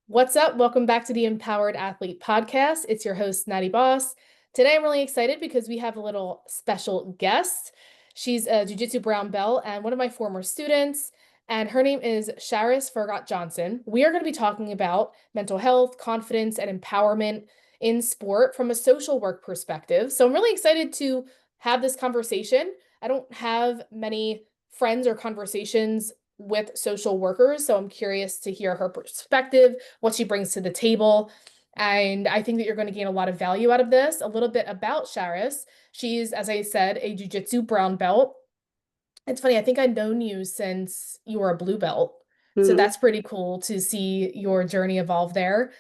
What's up? Welcome back to the Empowered Athlete Podcast. It's your host, Natty Boss. Today I'm really excited because we have a little special guest. She's a Jiu-Jitsu brown belt and one of my former students, and her name is Charis Furgat-Johnson. We are going to be talking about mental health, confidence, and empowerment in sport from a social work perspective. So I'm really excited to have this conversation. I don't have many friends or conversations with social workers, so I'm curious to hear her perspective, what she brings to the table. And I think that you're going to gain a lot of value out of this. A little bit about Charis. She's, as I said, a jiu-jitsu brown belt. It's funny, I think I've known you since you were a blue belt. So Hmm. that's pretty cool to see your journey evolve there.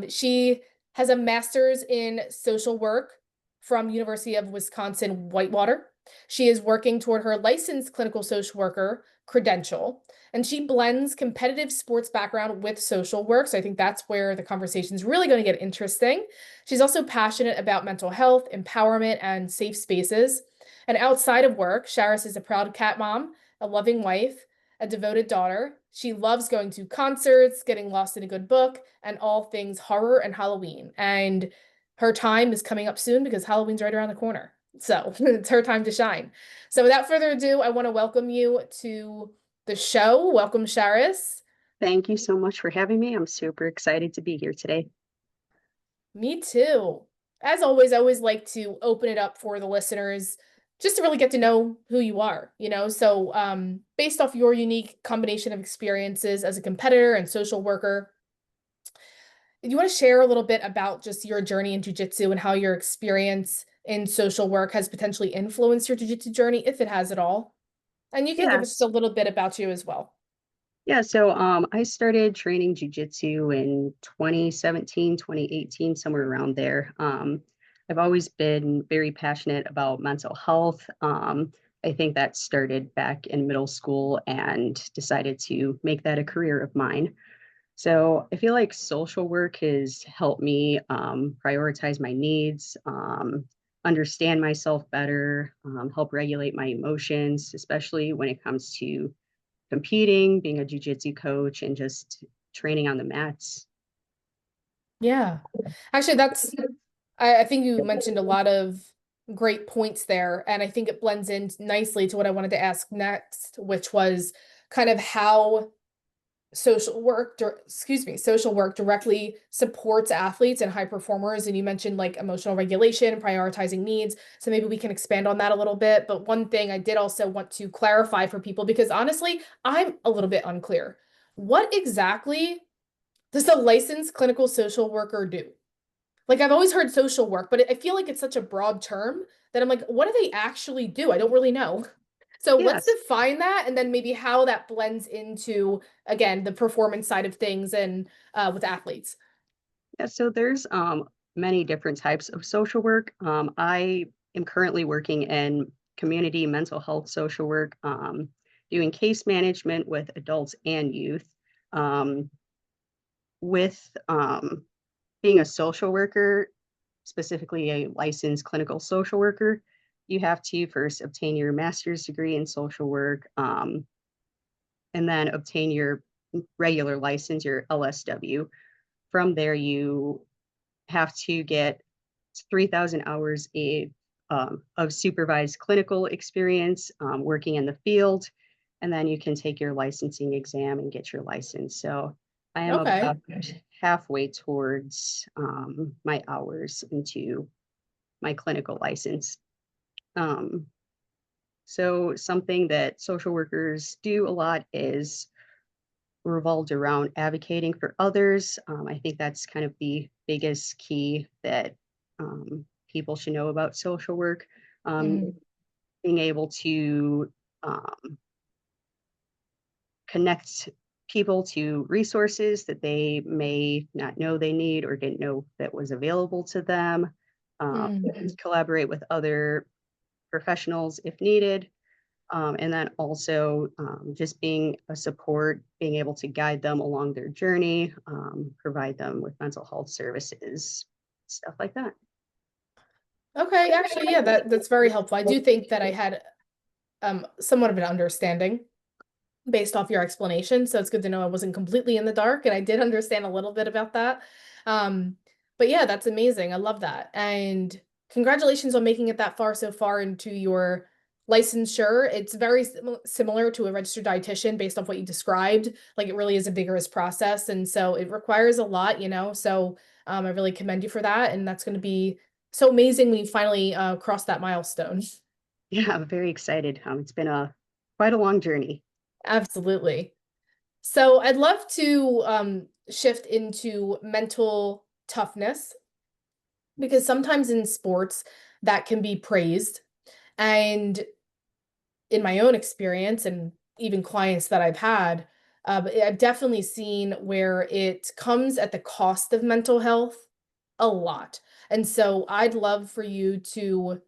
She has a master's in social work from University of Wisconsin Whitewater. She is working toward her licensed clinical social worker credential, and she blends competitive sports background with social work. So I think that's where the conversation is really going to get interesting. She's also passionate about mental health, empowerment, and safe spaces. And outside of work, Charis is a proud cat mom, a loving wife, a devoted daughter. She loves going to concerts, getting lost in a good book, and all things horror and Halloween. And her time is coming up soon because Halloween's right around the corner. So it's her time to shine. So without further ado, I want to welcome you to the show. Welcome, Charis. Thank you so much for having me. I'm super excited to be here today. Me too. As always, I always like to open it up for the listeners just to really get to know who you are, you know? So, based off your unique combination of experiences as a competitor and social worker, you want to share a little bit about just your journey in jiu-jitsu and how your experience in social work has potentially influenced your jiu-jitsu journey, if it has at all? And you can give us just a Yes. little bit about you as well. I started training jujitsu in 2017, 2018, somewhere around there. I've always been very passionate about mental health. I think that started back in middle school and decided to make that a career of mine. So I feel like social work has helped me prioritize my needs, understand myself better, help regulate my emotions, especially when it comes to competing, being a jujitsu coach, and just training on the mats. Yeah. Actually, I think you mentioned a lot of great points there, and I think it blends in nicely to what I wanted to ask next, which was kind of how social work directly supports athletes and high performers. And you mentioned like emotional regulation and prioritizing needs. So maybe we can expand on that a little bit. But one thing I did also want to clarify for people, because honestly, I'm a little bit unclear. What exactly does a licensed clinical social worker do? Like I've always heard social work, but I feel like it's such a broad term that I'm like, what do they actually do? I don't really know. So let's Yes. define that and then maybe how that blends into, again, the performance side of things and with athletes. Yeah. So there's many different types of social work. I am currently working in community mental health social work, doing case management with adults and youth. Um, with being a social worker, specifically a licensed clinical social worker, you have to first obtain your master's degree in social work, and then obtain your regular license, your LSW. From there, you have to get 3,000 hours of supervised clinical experience working in the field, and then you can take your licensing exam and get your license. So I am Okay. about halfway towards my hours into my clinical license. Um, so something that social workers do a lot is revolved around advocating for others. I think that's kind of the biggest key that people should know about social work. Um, Mhm. being able to connect people to resources that they may not know they need or didn't know that was available to them. Mm. Collaborate with other professionals if needed. And then also just being a support, being able to guide them along their journey, provide them with mental health services, stuff like that. Okay, actually, yeah, that's very helpful. I do think that I had somewhat of an understanding. based off your explanation. So it's good to know I wasn't completely in the dark and I did understand a little bit about that. Um, but yeah, that's amazing. I love that. And congratulations on making it that far so far into your licensure. It's very similar to a registered dietitian based off what you described. Like it really is a vigorous process. And so it requires a lot, you know. So I really commend you for that. And that's going to be so amazing when you finally cross that milestone. Yeah, I'm very excited. It's been a quite a long journey. Absolutely. So I'd love to shift into mental toughness because sometimes in sports that can be praised. And in my own experience and even clients that I've had, I've definitely seen where it comes at the cost of mental health a lot. And so I'd love for you to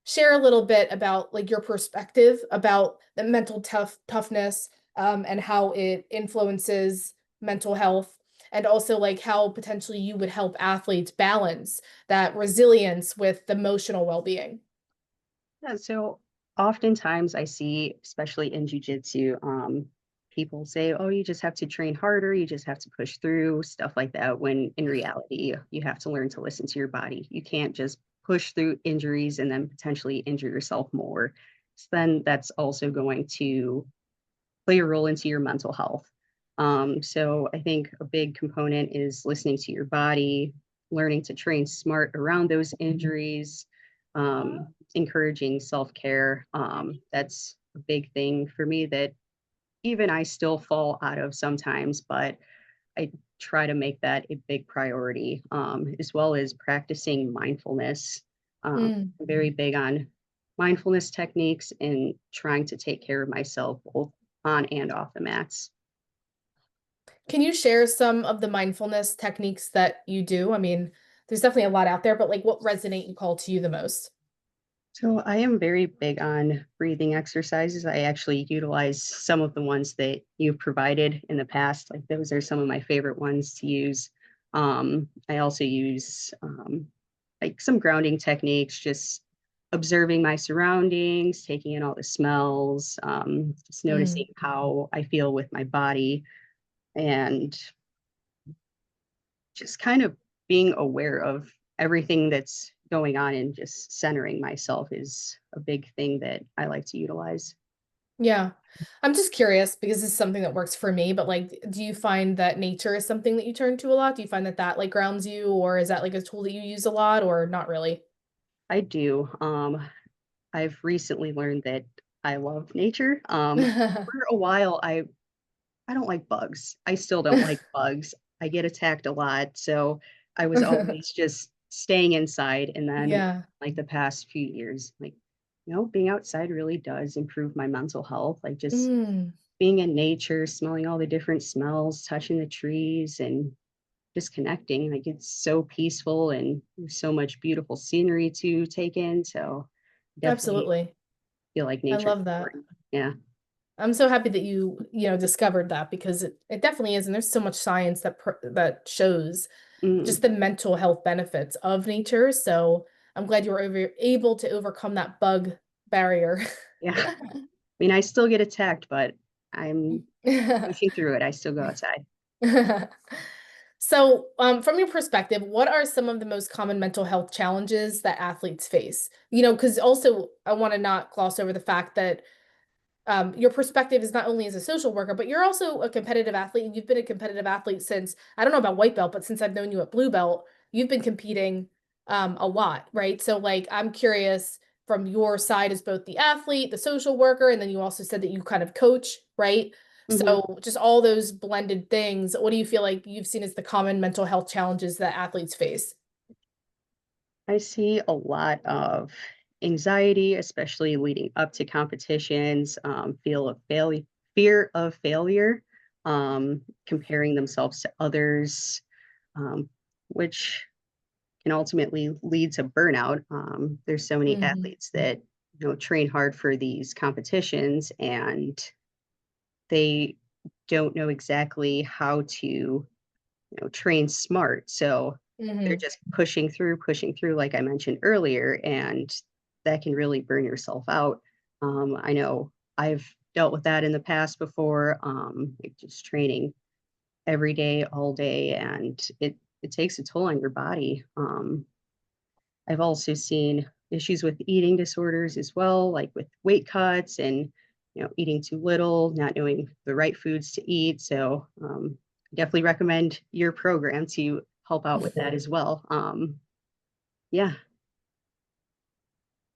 share a little bit about like your perspective about the mental toughness and how it influences mental health and also like how potentially you would help athletes balance that resilience with emotional well-being. Yeah, so oftentimes I see, especially in jujitsu, people say, "Oh, you just have to train harder, you just have to push through," stuff like that. When in reality, you have to learn to listen to your body. You can't just push through injuries and then potentially injure yourself more. So then that's also going to play a role into your mental health. So I think a big component is listening to your body, learning to train smart around those injuries, encouraging self care. That's a big thing for me that even I still fall out of sometimes, but I try to make that a big priority, as well as practicing mindfulness. Mm. I'm very big on mindfulness techniques and trying to take care of myself both on and off the mats. Can you share some of the mindfulness techniques that you do? I mean, there's definitely a lot out there, but like what resonate and call to you the most? So I am very big on breathing exercises. I actually utilize some of the ones that you've provided in the past. Like those are some of my favorite ones to use. I also use like some grounding techniques, just observing my surroundings, taking in all the smells, just noticing Mm. how I feel with my body, and just kind of being aware of everything that's going on and just centering myself is a big thing that I like to utilize. Yeah. I'm just curious because this is something that works for me, but like, do you find that nature is something that you turn to a lot? Do you find that that like grounds you, or is that like a tool that you use a lot, or not really? I do. I've recently learned that I love nature. For a while, I don't like bugs. I still don't like bugs. I get attacked a lot, so I was always just staying inside. And then, Yeah. like the past few years, like being outside really does improve my mental health. Like just Mm. being in nature, smelling all the different smells, touching the trees, and just connecting. Like it's so peaceful and there's so much beautiful scenery to take in. So definitely Absolutely. feel like I nature's love that. important. Yeah. I'm so happy that you discovered that because it definitely is, and there's so much science that shows Mm, just the mental health benefits of nature. So I'm glad you were able to overcome that bug barrier. yeah. I mean, I still get attacked, but I'm pushing through it. I still go outside. So, from your perspective, what are some of the most common mental health challenges that athletes face? You know, because also I want to not gloss over the fact that your perspective is not only as a social worker, but you're also a competitive athlete, and you've been a competitive athlete since I don't know about white belt, but since I've known you at blue belt, you've been competing a lot, right? So like I'm curious from your side as both the athlete, the social worker, and then you also said that you kind of coach, right? Mhm. So just all those blended things, what do you feel like you've seen as the common mental health challenges that athletes face? I see a lot of anxiety, especially leading up to competitions, fear of failure, comparing themselves to others, um, which can ultimately lead to burnout. There's so many Hmm. athletes that train hard for these competitions and they don't know exactly how to train smart. So they're Hmm. just pushing through, like I mentioned earlier, and that can really burn yourself out. I know I've dealt with that in the past before, like just training every day, all day, and it takes a toll on your body. I've also seen issues with eating disorders as well, like with weight cuts and eating too little, not knowing the right foods to eat. So definitely recommend your program to help out with that as well. Yeah.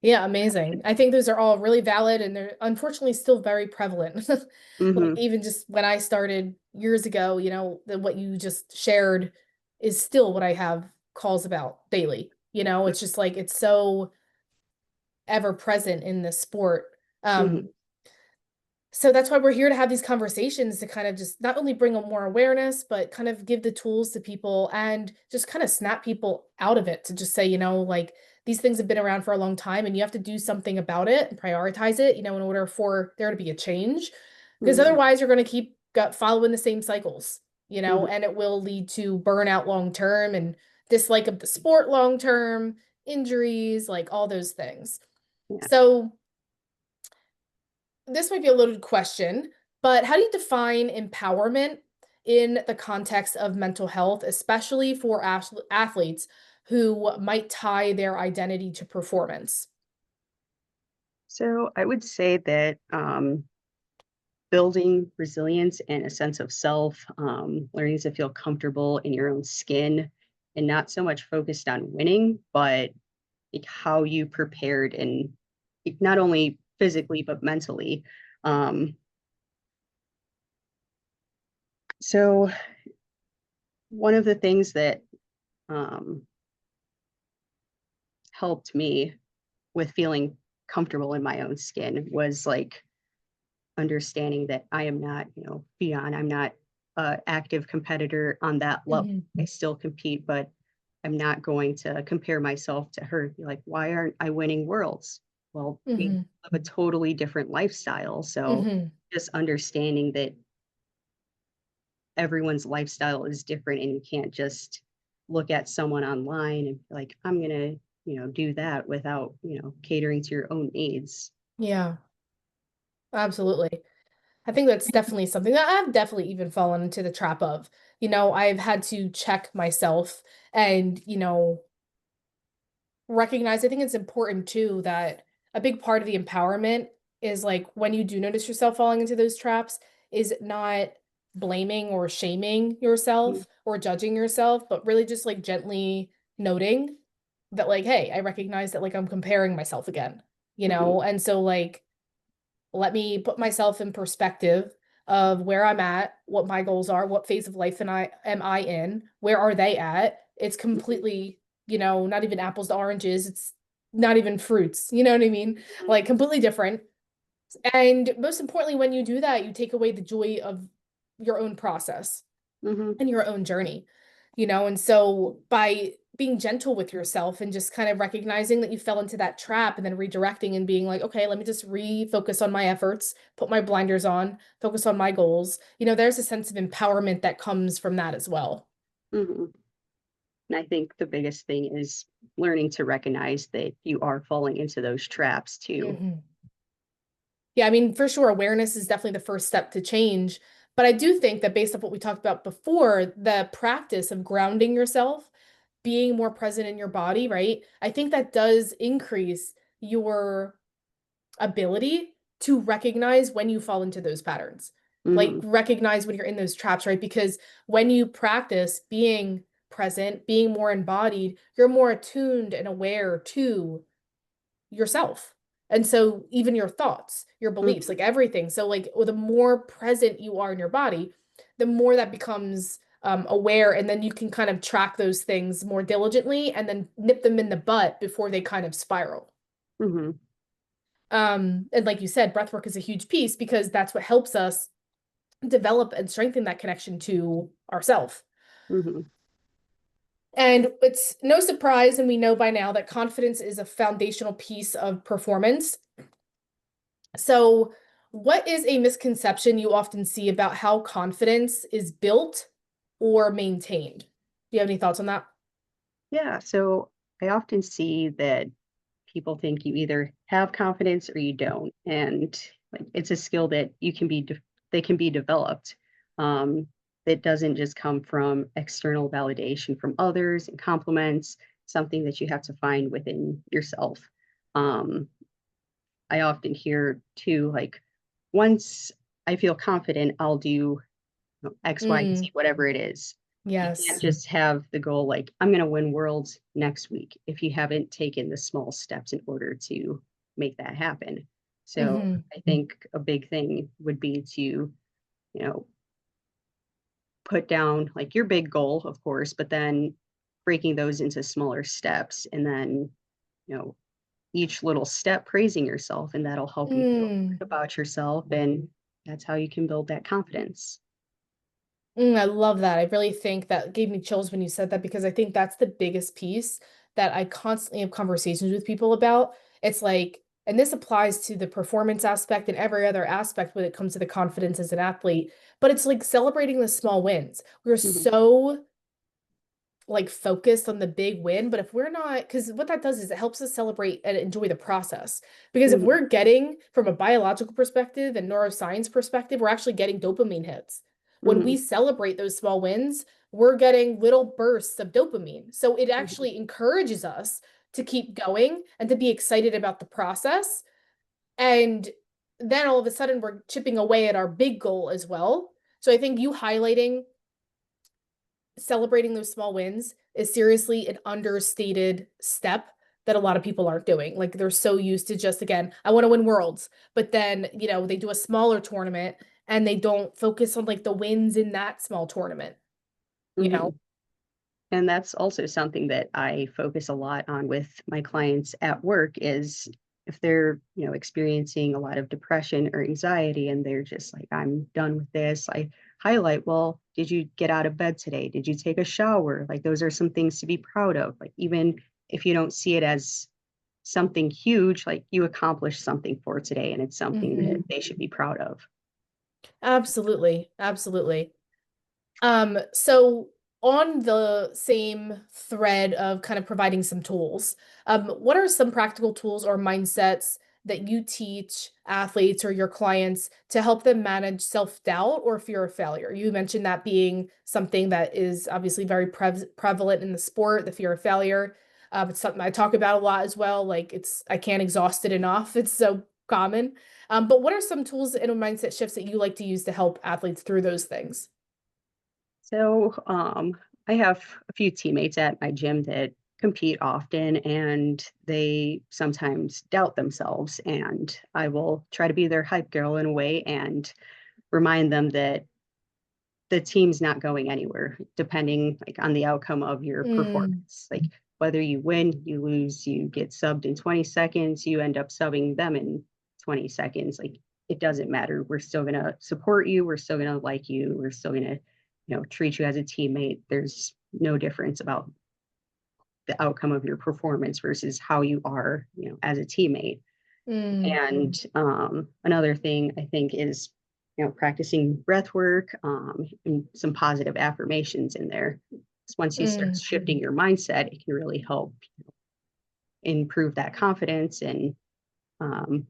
Yeah, amazing. I think those are all really valid and they're unfortunately still very prevalent. Like Hmm. even just when I started years ago, what you just shared is still what I have calls about daily. It's just like it's so ever present in this sport. Hmm. So that's why we're here to have these conversations to kind of just not only bring more awareness, but kind of give the tools to people and just kind of snap people out of it to just say, like these things have been around for a long time and you have to do something about it and prioritize it, in order for there to be a change. Because Hmm. otherwise you're going to keep following the same cycles, Hmm. and it will lead to burnout long term and dislike of the sport long term, injuries, like all those things. Yeah. So this might be a loaded question, but how do you define empowerment in the context of mental health, especially for athletes who might tie their identity to performance? So I would say that building resilience and a sense of self, learning to feel comfortable in your own skin, and not so much focused on winning, but like how you prepared and like, not only physically but mentally. Um, so one of the things that um, helped me with feeling comfortable in my own skin was like understanding that I am not, beyond. I'm not a active competitor on that level. Hmm. I still compete, but I'm not going to compare myself to her. Be like, why aren't I winning worlds? Well, we Hmm. have a totally different lifestyle. So Hmm. just understanding that everyone's lifestyle is different and you can't just look at someone online and be like, I'm gonna, do that without, catering to your own needs. Yeah, absolutely. I think that's definitely something that I've definitely even fallen into the trap of. I've had to check myself and, recognize, I think it's important too that a big part of the empowerment is like when you do notice yourself falling into those traps, is not blaming or shaming Mhm. yourself or judging yourself, but really just like gently noting that, like, hey, I recognize that like I'm comparing myself again, Mhm. and so like let me put myself in perspective of where I'm at, what my goals are, what phase of life am I in, where are they at? It's Mhm. completely, not even apples to oranges. It's not even fruits. You know what I mean? Like completely different. And most importantly, when you do that, you take away the joy of your own process Mhm. and your own journey, and so by being gentle with yourself and just kind of recognizing that you fell into that trap and then redirecting and being like, okay, let me just refocus on my efforts, put my blinders on, focus on my goals, there's a sense of empowerment that comes from that as well. Mhm. And I think the biggest thing is learning to recognize that you are falling into those traps too. Hmm. Yeah, I mean, for sure, awareness is definitely the first step to change. But I do think that based off what we talked about before, the practice of grounding yourself, being more present in your body, right? I think that does increase your ability to recognize when you fall into those patterns. Like Mhm. recognize when you're in those traps, right? Because when you practice being present, being more embodied, you're more attuned and aware to yourself. And so even your thoughts, your beliefs, Mhm. like everything. So like the more present you are in your body, the more that becomes aware, and then you can kind of track those things more diligently and then nip them in the butt before they kind of spiral. Mhm. And like you said, breath work is a huge piece because that's what helps us develop and strengthen that connection to ourself. Mhm. And it's no surprise, and we know by now that confidence is a foundational piece of performance. So, what is a misconception you often see about how confidence is built or maintained? Do you have any thoughts on that? Yeah. So I often see that people think you either have confidence or you don't. And Like it's a skill that they can be developed. Um, it doesn't just come from external validation from others and compliments, something that you have to find within yourself. Um, I often hear too, like, once I feel confident, I'll do X, Y, Mm, Z, whatever it is. You can't yes. just have the goal like, I'm going to win worlds next week if you haven't taken the small steps in order to make that happen. So Hmm. I think a big thing would be to, know, put down like your big goal, of course, but then breaking those into smaller steps and then, you know, each little step praising yourself, and that'll help you feel Mm. good about yourself. And that's how you can build that confidence. I love that. I really think that gave me chills when you said that because I think that's the biggest piece that I constantly have conversations with people about. It's like, and this applies to the performance aspect and every other aspect when it comes to the confidence as an athlete, but it's like celebrating the small wins. We're Mhm, so like focused on the big win, but if we're not, because what that does is it helps us celebrate and enjoy the process. Because if mhm, we're getting from a biological perspective and neuroscience perspective, we're actually getting dopamine hits. When we mhm, celebrate those small wins, we're getting little bursts of dopamine. So it mhm, actually encourages us to keep going and to be excited about the process. And then all of a sudden we're chipping away at our big goal as well. So I think you highlighting celebrating those small wins is seriously an understated step that a lot of people aren't doing. Like they're so used to just, again, I want to win worlds, but then, they do a smaller tournament and they don't focus on like the wins in that small tournament, you know? mhm. And that's also something that I focus a lot on with my clients at work is if they're, experiencing a lot of depression or anxiety and they're just like, I'm done with this. I highlight, well, did you get out of bed today? Did you take a shower? Like those are some things to be proud of. Like even if you don't see it as something huge, like you accomplished something for today and it's something that Hmm. they should be proud of. Absolutely. Absolutely. So on the same thread of kind of providing some tools, what are some practical tools or mindsets that you teach athletes or your clients to help them manage self-doubt or fear of failure? You mentioned that being something that is obviously very prevalent in the sport, the fear of failure. It's something I talk about a lot as well. Like I can't exhaust it enough. It's so common. But what are some tools and mindset shifts that you like to use to help athletes through those things? So, I have a few teammates at my gym that compete often and they sometimes doubt themselves. And I will try to be their hype girl in a way and remind them that the team's not going anywhere, depending like on the outcome of your Mm, performance. Like whether you win, you lose, you get subbed in 20 seconds, you end up subbing them in 20 seconds. Like it doesn't matter. We're still gonna support you, we're still gonna like you, we're still gonna, treat you as a teammate. There's no difference about the outcome of your performance versus how you are, as a teammate. mm, And another thing I think is, practicing breath work and some positive affirmations in there. 'Cause once you start mm. shifting your mindset, it can really help improve that confidence and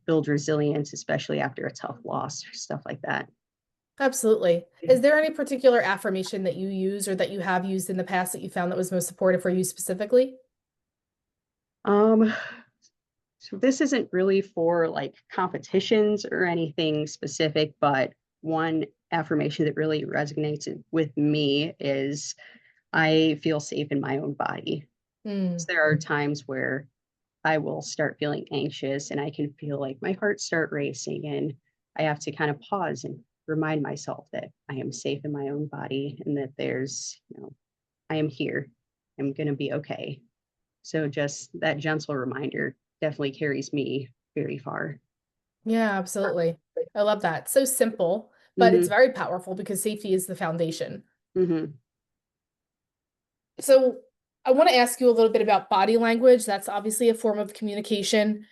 build resilience, especially after a tough loss or stuff like that. Absolutely. Is there any particular affirmation that you use or that you have used in the past that you found that was most supportive for you specifically? Um, so this isn't really for like competitions or anything specific, but one affirmation that really resonates with me is I feel safe in my own body. Mm, So there are times where I will start feeling anxious and I can feel like my heart start racing and I have to kind of pause and remind myself that I am safe in my own body and that there's, I am here. I'm going to be okay. So just that gentle reminder definitely carries me very far. yeah, absolutely. I love that. So simple, but it's Mhm. very powerful because safety is the foundation. Mhm. So I want to ask you a little bit about body language. That's obviously a form of communication.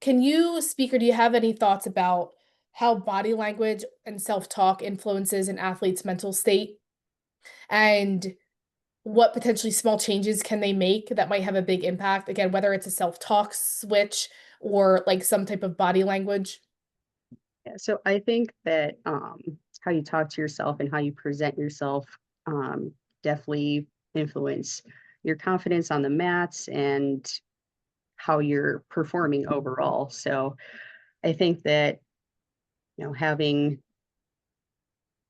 Can you speak or do you have any thoughts about how body language and self-talk influences an athlete's mental state? And what potentially small changes can they make that might have a big impact? Again, whether it's a self-talk switch or like some type of body language. Yeah, so I think that how you talk to yourself and how you present yourself definitely influence your confidence on the mats and how you're performing overall. So I think that, having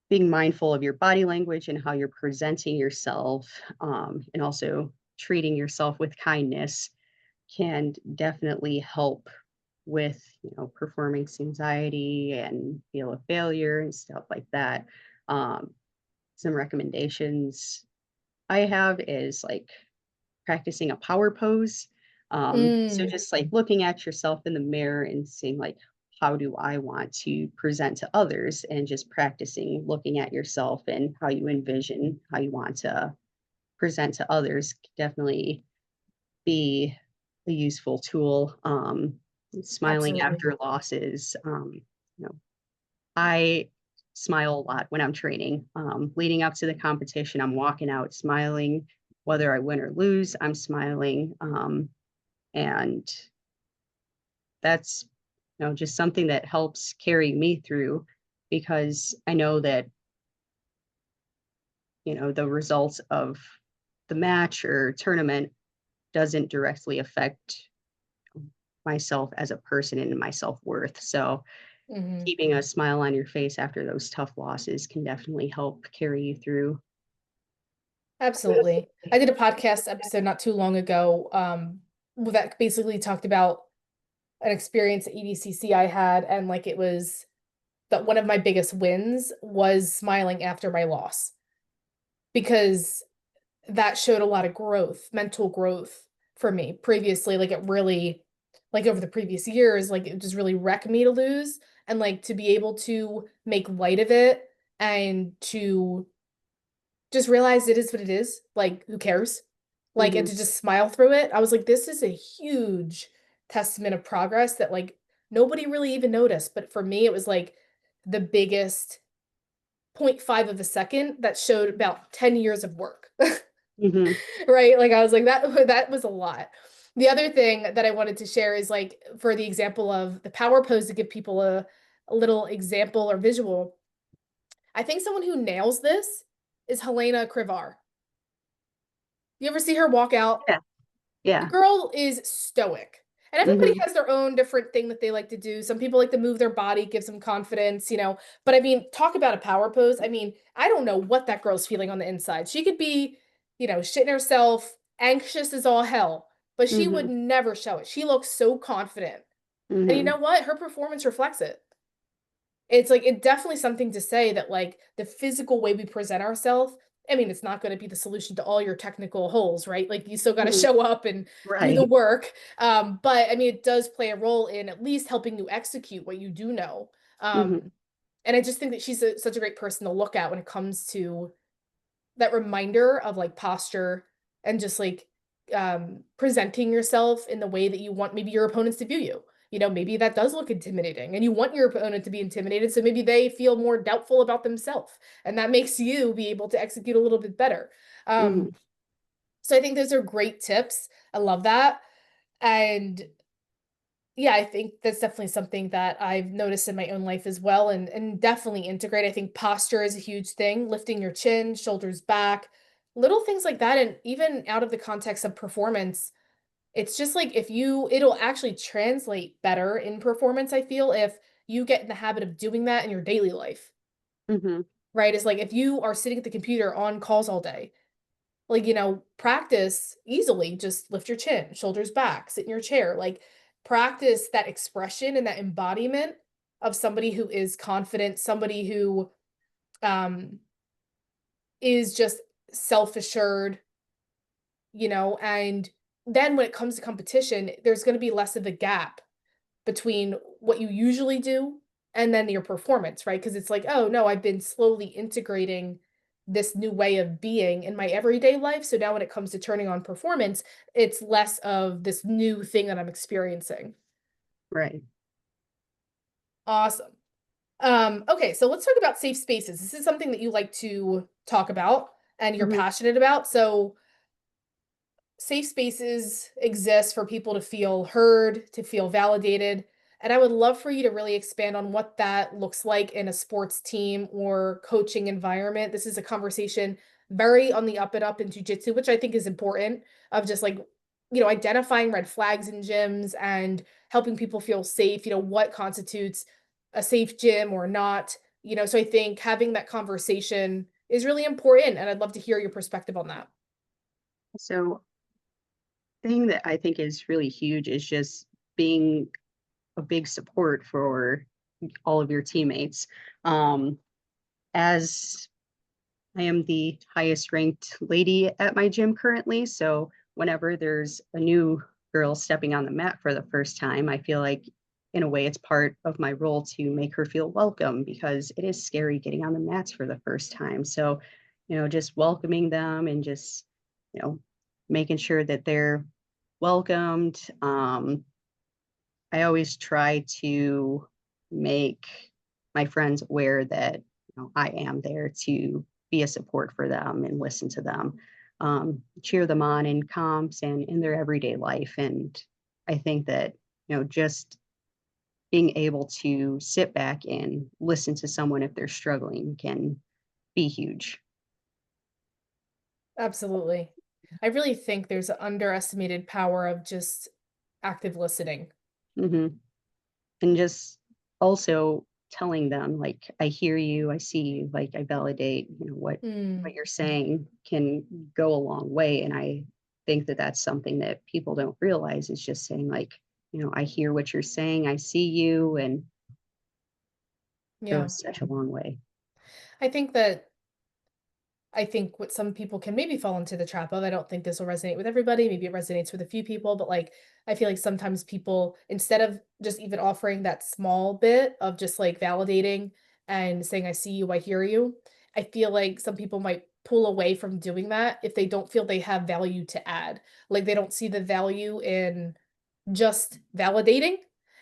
being mindful of your body language and how you're presenting yourself, and also treating yourself with kindness can definitely help with, performance anxiety and feel of failure and stuff like that. Um, some recommendations I have is like practicing a power pose. So Mm, just like looking at yourself in the mirror and seeing like, how do I want to present to others? And just practicing looking at yourself and how you envision how you want to present to others can definitely be a useful tool. Smiling absolutely. after losses. You know, I smile a lot when I'm training. Leading up to the competition, I'm walking out smiling. Whether I win or lose, I'm smiling. And that's, just something that helps carry me through because I know that, the results of the match or tournament doesn't directly affect myself as a person and my self-worth. So Hmm. keeping a smile on your face after those tough losses can definitely help carry you through. Absolutely. I did a podcast episode not too long ago, that basically talked about an experience at EDCC I had, and like it was that one of my biggest wins was smiling after my loss because that showed a lot of growth, mental growth for me previously. Like it really, like over the previous years, like it just really wrecked me to lose. And like to be able to make light of it and to just realize it is what it is. Like, who cares? Like, and Mhm, to just smile through it. I was like, this is a huge testament of progress that like nobody really even noticed. But for me, it was like the biggest point 0.5 of a second that showed about 10 years of work. mhm, Right? Like I was like that was a lot. The other thing that I wanted to share is like for the example of the power pose to give people a little example or visual. I think someone who nails this is Helena Krivar. You ever see her walk out? yeah, The yeah, girl is stoic. And everybody mhm, has their own different thing that they like to do. Some people like to move their body, gives them confidence, But I mean, talk about a power pose. I mean, I don't know what that girl's feeling on the inside. She could be, shitting herself, anxious as all hell, but she would mhm, never show it. She looks so confident. And you know mhm, what? Her performance reflects it. It's like it definitely something to say that like the physical way we present ourselves, I mean, it's not going to be the solution to all your technical holes, right? Like you still got to mhm, show up and do the right, work. But I mean, it does play a role in at least helping you execute what you do know. mhm, And I just think that she's such a great person to look at when it comes to that reminder of like posture and just like presenting yourself in the way that you want maybe your opponents to view you. Maybe that does look intimidating and you want your opponent to be intimidated. So maybe they feel more doubtful about themselves and that makes you be able to execute a little bit better. Um, mhm, so I think those are great tips. I love that. And yeah, I think that's definitely something that I've noticed in my own life as well and definitely integrate. I think posture is a huge thing, lifting your chin, shoulders back, little things like that. And even out of the context of performance, it's just like it'll actually translate better in performance, I feel, if you get in the habit of doing that in your daily life, mhm, right? It's like if you are sitting at the computer on calls all day, like, practice easily. Just lift your chin, shoulders back, sit in your chair. Like, practice that expression and that embodiment of somebody who is confident, somebody who um, is just self assured, and then when it comes to competition, there's going to be less of a gap between what you usually do and then your performance, right? Because it's like, oh no, I've been slowly integrating this new way of being in my everyday life. So now when it comes to turning on performance, it's less of this new thing that I'm experiencing. right, Awesome. Okay, so let's talk about safe spaces. This is something that you like to talk about and you're mhm, passionate about. So safe spaces exist for people to feel heard, to feel validated. And I would love for you to really expand on what that looks like in a sports team or coaching environment. This is a conversation very on the up and up in jujitsu, which I think is important, of just like, identifying red flags in gyms and helping people feel safe, what constitutes a safe gym or not. So I think having that conversation is really important. And I'd love to hear your perspective on that. So, thing that I think is really huge is just being a big support for all of your teammates. Um, as I am the highest ranked lady at my gym currently. So whenever there's a new girl stepping on the mat for the first time, I feel like in a way it's part of my role to make her feel welcome because it is scary getting on the mats for the first time. So, just welcoming them and just, you know, making sure that they're welcomed. I always try to make my friends aware that I am there to be a support for them and listen to them, cheer them on in comps and in their everyday life. And I think that just being able to sit back and listen to someone if they're struggling can be huge. Absolutely. I really think there's an underestimated power of just active listening. Hmm. And just also telling them like I hear you, I see you, like I validate what Mm, you're saying can go a long way. And I think that that's something that people don't realize is just saying like I hear what you're saying, I see you, and yeah. goes such a long way. I think that I think what some people can maybe fall into the trap of, I don't think this will resonate with everybody. Maybe it resonates with a few people, but like I feel like sometimes people, instead of just even offering that small bit of just like validating and saying, I see you, I hear you, I feel like some people might pull away from doing that if they don't feel they have value to add. Like they don't see the value in just validating,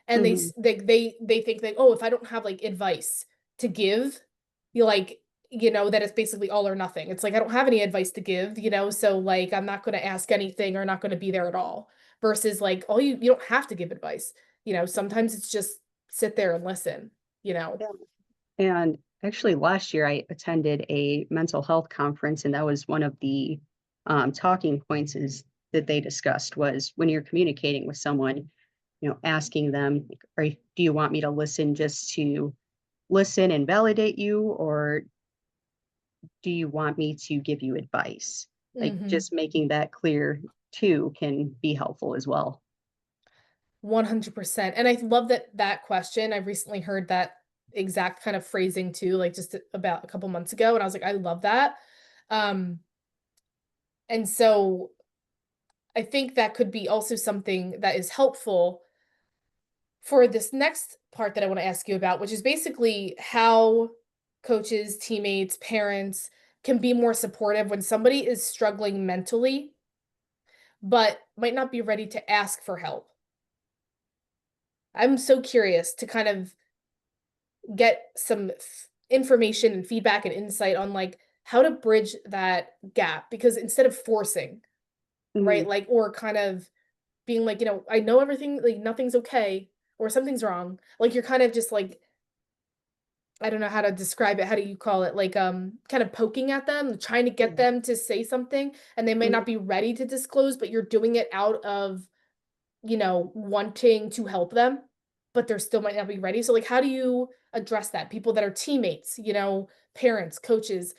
and Hmm. they think that, oh, if I don't have like advice to give, you like, that it's basically all or nothing. It's like I don't have any advice to give, so like I'm not going to ask anything or not going to be there at all, versus like all you don't have to give advice. Sometimes it's just sit there and listen. Yeah. And actually, last year I attended a mental health conference, and that was one of the talking points is that they discussed was when you're communicating with someone, asking them, do you want me to listen just to listen and validate you, or do you want me to give you advice? Like Hmm. just making that clear too can be helpful as well. 100%. And I love that question. I've recently heard that exact kind of phrasing too, like just about a couple months ago. And I was like, I love that. Um, and so I think that could be also something that is helpful for this next part that I want to ask you about, which is basically how coaches, teammates, parents can be more supportive when somebody is struggling mentally, but might not be ready to ask for help. I'm so curious to kind of get some information and feedback and insight on like how to bridge that gap, because instead of forcing, Mhm. right? Like, or kind of being like, I know everything, like nothing's okay or something's wrong. Like you're kind of just like, I don't know how to describe it. How do you call it? Like kind of poking at them, trying to get Yeah. them to say something, and they may Mhm. not be ready to disclose, but you're doing it out of, wanting to help them, but they're still might not be ready. So like how do you address that? People that are teammates, parents, coaches,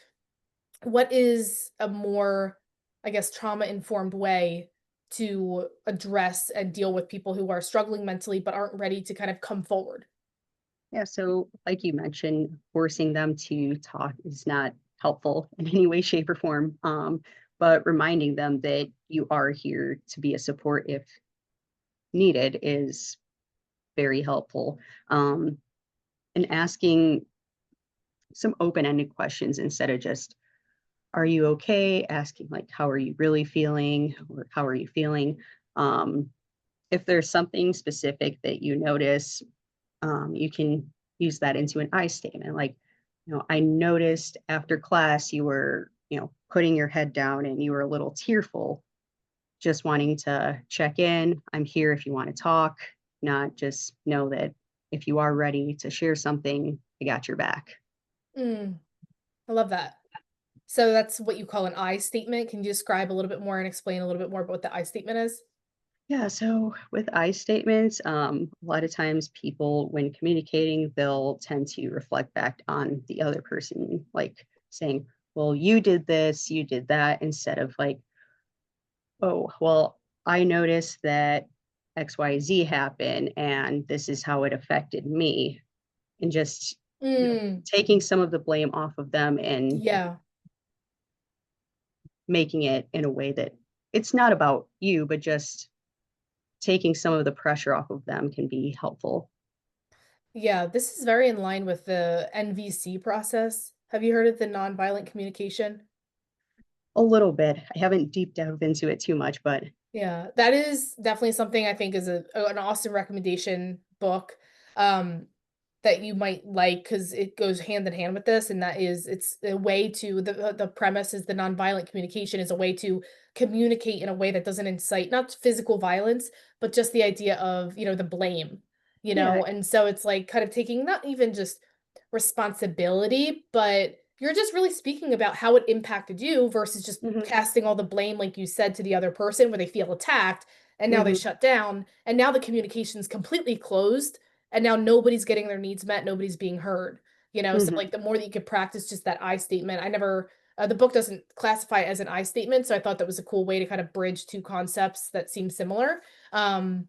what is a more, I guess, trauma-informed way to address and deal with people who are struggling mentally but aren't ready to kind of come forward? Yeah, so like you mentioned, forcing them to talk is not helpful in any way, shape, or form. But reminding them that you are here to be a support if needed is very helpful. Um, and asking some open-ended questions instead of just, are you okay? Asking like, how are you really feeling? Or how are you feeling? Um, if there's something specific that you notice, you can use that into an I statement. Like, I noticed after class you were, putting your head down and you were a little tearful, just wanting to check in. I'm here if you want to talk. not just know that if you are ready to share something, I got your back. Mm, I love that. So that's what you call an I statement. Can you describe a little bit more and explain a little bit more about what the I statement is? Yeah, so with I statements, a lot of times people, when communicating, they'll tend to reflect back on the other person, like saying, well, you did this, you did that, instead of like, oh, well, I noticed that XYZ happened and this is how it affected me. And just, Mm, taking some of the blame off of them and yeah. making it in a way that it's not about you, but just taking some of the pressure off of them can be helpful. Yeah, this is very in line with the NVC process. Have you heard of the nonviolent communication? A little bit. I haven't deep dove into it too much, but Yeah, that is definitely something I think is an awesome recommendation book, um, that you might like because it goes hand in hand with this, and that is it's a way to the premise is the nonviolent communication is a way to communicate in a way that doesn't incite not physical violence, but just the idea of, the blame, yeah. and so it's like kind of taking not even just responsibility, but you're just really speaking about how it impacted you versus just Mhm, casting all the blame, like you said, to the other person where they feel attacked and now they mhm, shut down and now the communication's completely closed and now nobody's getting their needs met, nobody's being heard. So mhm. like the more that you could practice just that I statement, I never the book doesn't classify it as an I statement, so I thought that was a cool way to kind of bridge two concepts that seem similar. Um,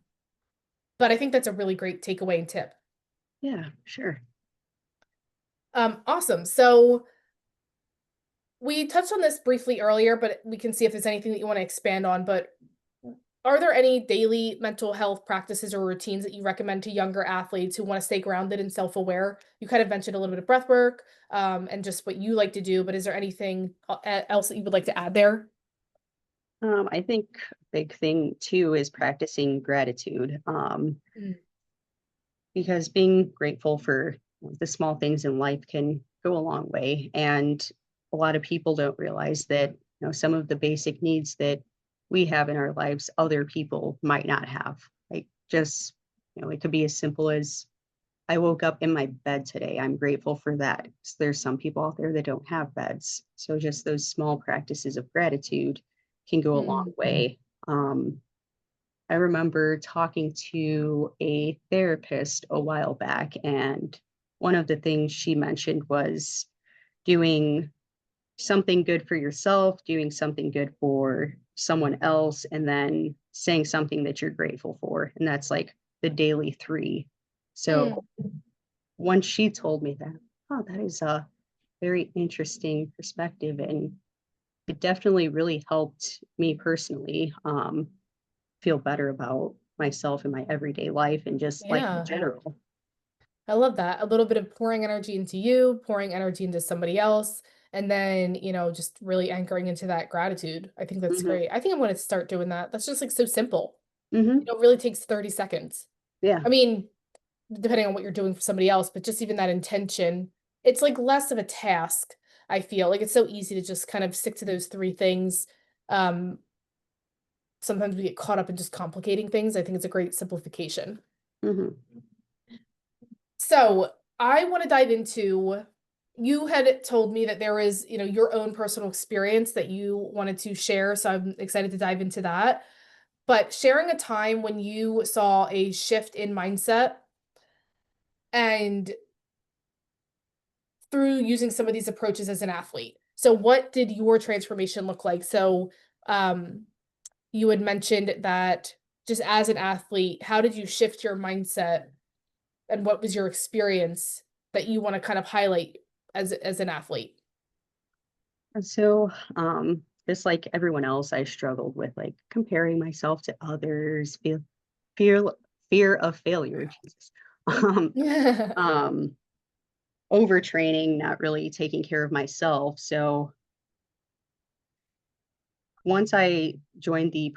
but I think that's a really great takeaway and tip. Yeah, sure. Awesome. So we touched on this briefly earlier, but we can see if there's anything that you want to expand on. But are there any daily mental health practices or routines that you recommend to younger athletes who want to stay grounded and self-aware? You kind of mentioned a little bit of breath work, and just what you like to do, but is there anything else that you would like to add there? I think a big thing too is practicing gratitude, Mm, because being grateful for the small things in life can go a long way. And a lot of people don't realize that, some of the basic needs that we have in our lives, other people might not have. Like just, it could be as simple as I woke up in my bed today. I'm grateful for that. 'Cause there's some people out there that don't have beds. So just those small practices of gratitude can go a long mm, way. I remember talking to a therapist a while back, and one of the things she mentioned was doing something good for yourself, doing something good for someone else, and then saying something that you're grateful for. And that's like the daily three. mm. So once she told me that, oh, that is a very interesting perspective. And it definitely really helped me personally feel better about myself in my everyday life and just life in Yeah. general. I love that. A little bit of pouring energy into you, pouring energy into somebody else, and then, just really anchoring into that gratitude. I think that's Hmm. great. I think I'm going to start doing that. That's just like so simple. Hmm. It really takes 30 seconds. Yeah. I mean, depending on what you're doing for somebody else, but just even that intention, it's like less of a task. I feel like it's so easy to just kind of stick to those three things. Um, Sometimes we get caught up in just complicating things. I think it's a great simplification. Hmm. So I want to dive into you had told me that there is, your own personal experience that you wanted to share. So I'm excited to dive into that. But sharing a time when you saw a shift in mindset and through using some of these approaches as an athlete. So what did your transformation look like? So you had mentioned that just as an athlete, how did you shift your mindset and what was your experience that you want to kind of highlight as an athlete? And so, just like everyone else, I struggled with like comparing myself to others, fear, fear of failure, Jesus. Um, um, Overtraining, not really taking care of myself. So once I joined the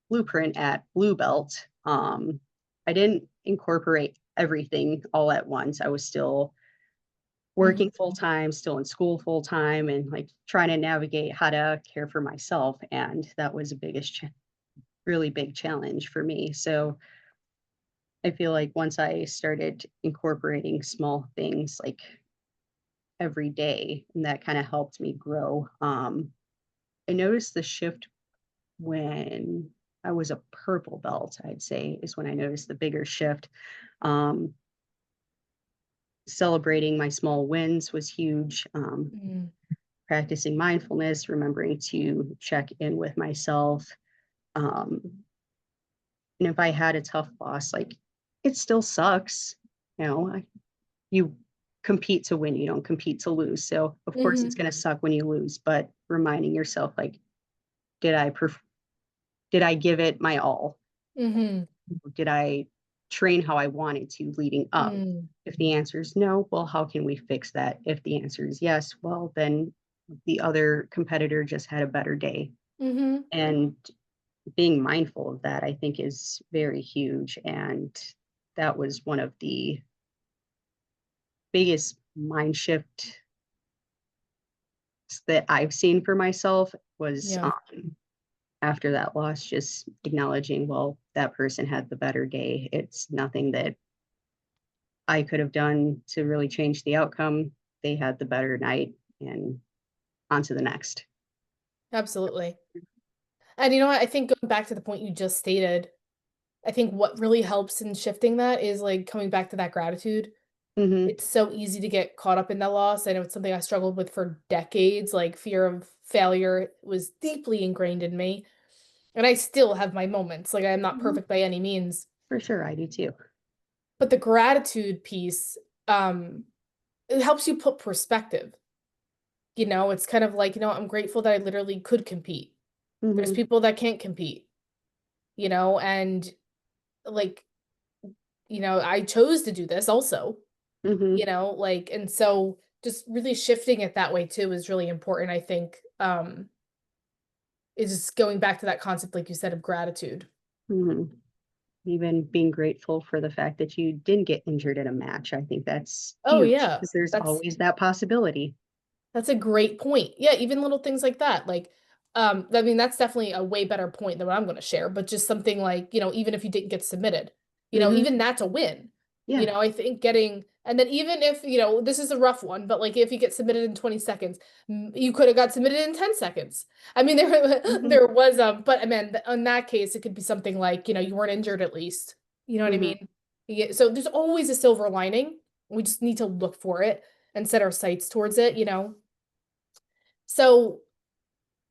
blueprint at Blue Belt, I didn't incorporate everything all at once. I was still Mhm. working full time, still in school full time, and like trying to navigate how to care for myself. And that was the really big challenge for me. So I feel like once I started incorporating small things like every day, and that kind of helped me grow. I noticed the shift when I was a purple belt, I'd say, is when I noticed the bigger shift. Um, Celebrating my small wins was huge. Mm, Practicing mindfulness, remembering to check in with myself. Um, and if I had a tough loss, like it still sucks, you know, you compete to win, you don't compete to lose. So of course it's mm-hmm, going to suck when you lose, but reminding yourself like, did I perf- did I give it my all? mm-hmm, Did I train how I wanted to leading up? mm, If the answer is no, well, how can we fix that? If the answer is yes, well, then the other competitor just had a better day. mm-hmm. And being mindful of that, I think, is very huge. And that was one of the biggest mind shift that I've seen for myself was Yeah, after that loss, just acknowledging, well, that person had the better day. It's nothing that I could have done to really change the outcome. They had the better night and on to the next. absolutely. And you know what? I think going back to the point you just stated, I think what really helps in shifting that is like coming back to that gratitude. Hmm. It's so easy to get caught up in that loss. I know it's something I struggled with for decades. Like fear of failure was deeply ingrained in me. And I still have my moments. Like I'm not Hmm. perfect by any means. For sure, I do too. But the gratitude piece, um, it helps you put perspective. You know, it's kind of like, I'm grateful that I literally could compete. There's Hmm. people that can't compete, and like, I chose to do this also, Hmm. like, and so just really shifting it that way too is really important, I think, is just going back to that concept, like you said, of gratitude. Hmm. Even being grateful for the fact that you didn't get injured in a match. I think that's Oh huge yeah. because there's That's always that possibility. That's a great point. Yeah, even little things like that. Like, I mean, that's definitely a way better point than what I'm going to share, but just something like, even if you didn't get submitted, Hmm. even that's a win. Yeah. I think and then even if, this is a rough one, but like if you get submitted in 20 seconds, you could have got submitted in 10 seconds. I mean, Hmm. there was, but I mean, in that case, it could be something like, you weren't injured at least. You know what I Hmm. mean? Yeah, so there's always a silver lining. We just need to look for it and set our sights towards it. So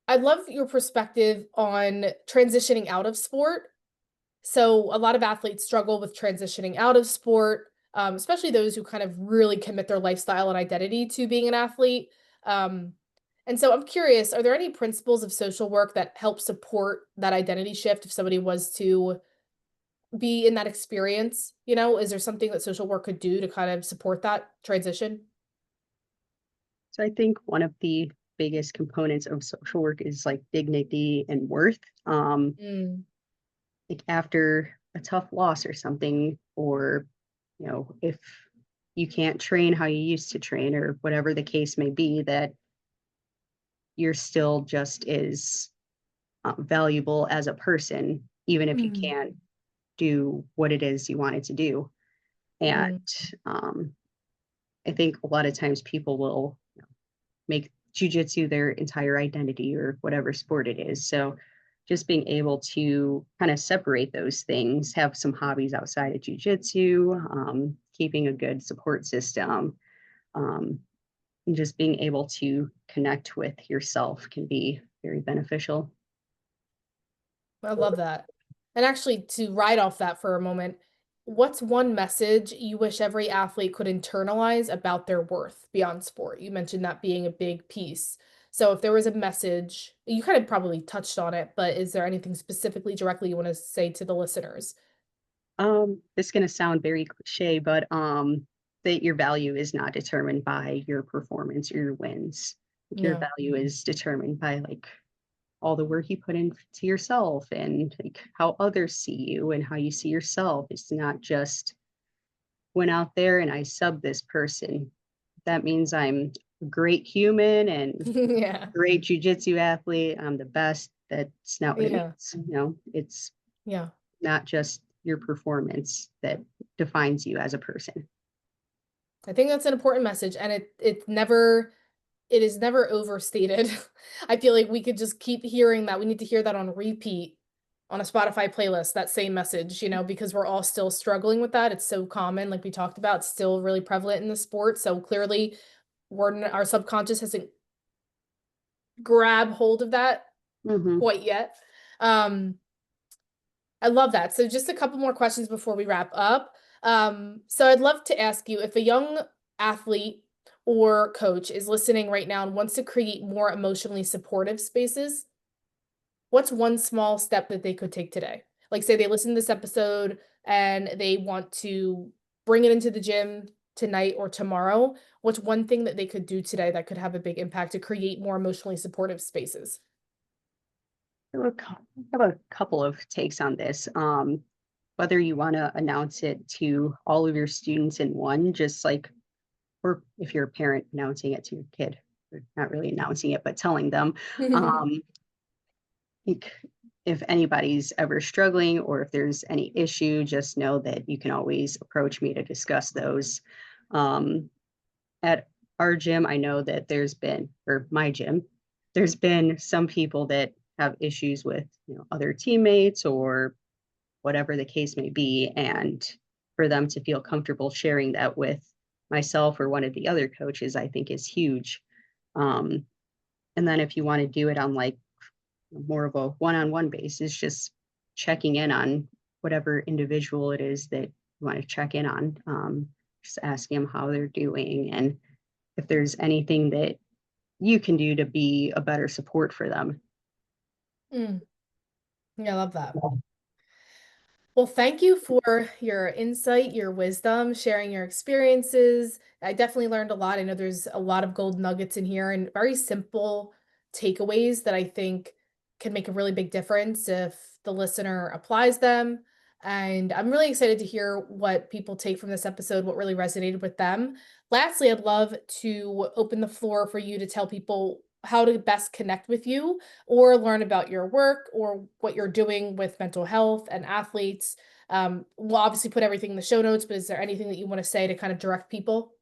I'd love your perspective on transitioning out of sport. So a lot of athletes struggle with transitioning out of sport, especially those who kind of really commit their lifestyle and identity to being an athlete. Um, and so I'm curious, are there any principles of social work that help support that identity shift if somebody was to be in that experience? Is there something that social work could do to kind of support that transition? So I think one of the biggest components of social work is like dignity and worth. Mm, Like after a tough loss or something, or if you can't train how you used to train, or whatever the case may be, that you're still just as valuable as a person, even if you mm, can't do what it is you wanted to do. And mm. um, I think a lot of times people will make jujitsu their entire identity or whatever sport it is. So just being able to kind of separate those things, have some hobbies outside of jujitsu, keeping a good support system, um, and just being able to connect with yourself can be very beneficial. I love that. And actually, to ride off that for a moment, what's one message you wish every athlete could internalize about their worth beyond sport? You mentioned that being a big piece. So if there was a message, you kind of probably touched on it, but is there anything specifically directly you want to say to the listeners? This is going to sound very cliche, but that your value is not determined by your performance or your wins. Like, your Yeah. value is determined by like all the work you put into yourself and like how others see you and how you see yourself. It's not just went out there and I sub this person. That means I'm a great human and Yeah. great jujitsu athlete. I'm the best. That's not what it Yeah. means. It's Yeah. not just your performance that defines you as a person. I think that's an important message, and it is never overstated. I feel like we could just keep hearing that. We need to hear that on repeat on a Spotify playlist, that same message, because we're all still struggling with that. It's so common, like we talked about, it's still really prevalent in the sport. So clearly our subconscious hasn't grabbed hold of that Hmm. quite yet. Um, I love that. So just a couple more questions before we wrap up. So I'd love to ask you if a young athlete or coach is listening right now and wants to create more emotionally supportive spaces, what's one small step that they could take today? Like, say they listen to this episode and they want to bring it into the gym tonight or tomorrow. What's one thing that they could do today that could have a big impact to create more emotionally supportive spaces? I have a couple of takes on this. Whether you want to announce it to all of your students in one, just like, or if you're a parent announcing it to your kid, or not really announcing it, but telling them. Um, think if anybody's ever struggling or if there's any issue, just know that you can always approach me to discuss those. Um, at our gym, I know that or my gym, there's been some people that have issues with, other teammates or whatever the case may be. And for them to feel comfortable sharing that with myself or one of the other coaches, I think is huge. Um, and then if you want to do it on like more of a one-on-one basis, just checking in on whatever individual it is that you want to check in on. Just asking them how they're doing and if there's anything that you can do to be a better support for them. Mm, yeah, I love that. Well, thank you for your insight, your wisdom, sharing your experiences. I definitely learned a lot. I know there's a lot of gold nuggets in here and very simple takeaways that I think can make a really big difference if the listener applies them. And I'm really excited to hear what people take from this episode, what really resonated with them. Lastly, I'd love to open the floor for you to tell people how to best connect with you or learn about your work or what you're doing with mental health and athletes. We'll obviously put everything in the show notes, but is there anything that you want to say to kind of direct people?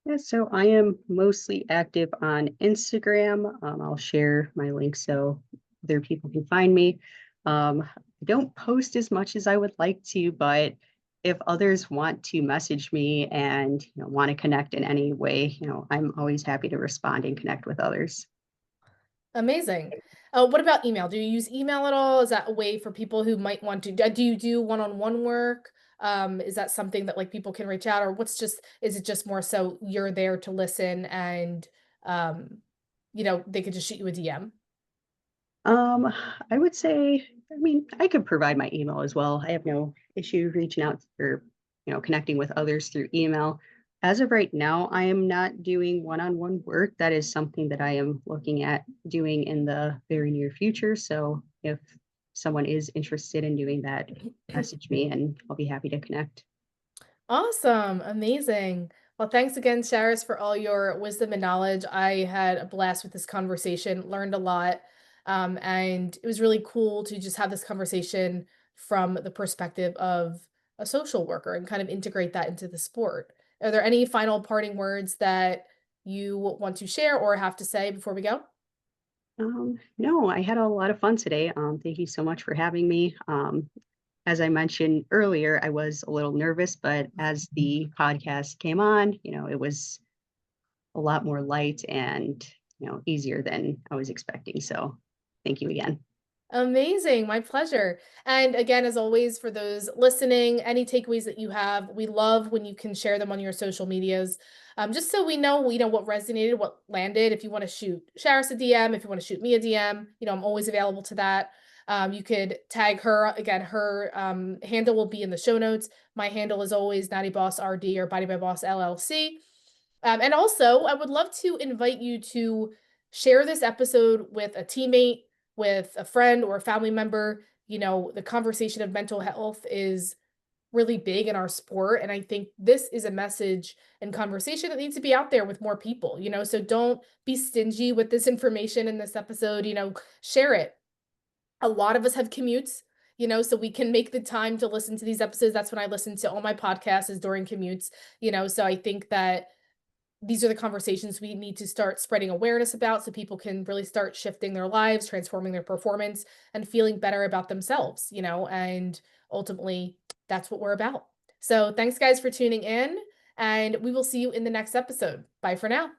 Yeah, so I am mostly active on Instagram. I'll share my link so other people can find me. I don't post as much as I would like to, but if others want to message me and want to connect in any way, I'm always happy to respond and connect with others. Amazing. What about email? Do you use email at all? Is that a way for people who might want to, do you do one-on-one work? Is that something that like people can reach out or is it just more so you're there to listen and, um, they could just shoot you a DM? Um, I would say, I mean, I could provide my email as well. I have no issue reaching out or, connecting with others through email. As of right now, I am not doing one-on-one work. That is something that I am looking at doing in the very near future. So if someone is interested in doing that, message me and I'll be happy to connect. Awesome. Amazing. Well, thanks again, Charis, for all your wisdom and knowledge. I had a blast with this conversation, learned a lot. And it was really cool to just have this conversation from the perspective of a social worker and kind of integrate that into the sport. Are there any final parting words that you want to share or have to say before we go? No, I had a lot of fun today. Thank you so much for having me. As I mentioned earlier, I was a little nervous, but as the podcast came on, it was a lot more light and, easier than I was expecting. So thank you again. Amazing. My pleasure. And again, as always, for those listening, any takeaways that you have, we love when you can share them on your social medias. Just so we know, what resonated, what landed. If you want to shoot Charis a DM, if you want to shoot me a DM, I'm always available to that. You could tag her. Again, her handle will be in the show notes. My handle is always Natty Boss RD or Body by Boss LLC. And also, I would love to invite you to share this episode with a teammate, with a friend or a family member. The conversation of mental health is really big in our sport. And I think this is a message and conversation that needs to be out there with more people, so don't be stingy with this information in this episode, share it. A lot of us have commutes. so we can make the time to listen to these episodes. That's when I listen to all my podcasts is during commutes, so I think that these are the conversations we need to start spreading awareness about so people can really start shifting their lives, transforming their performance, and feeling better about themselves, and ultimately that's what we're about. So thanks guys for tuning in, and we will see you in the next episode. Bye for now.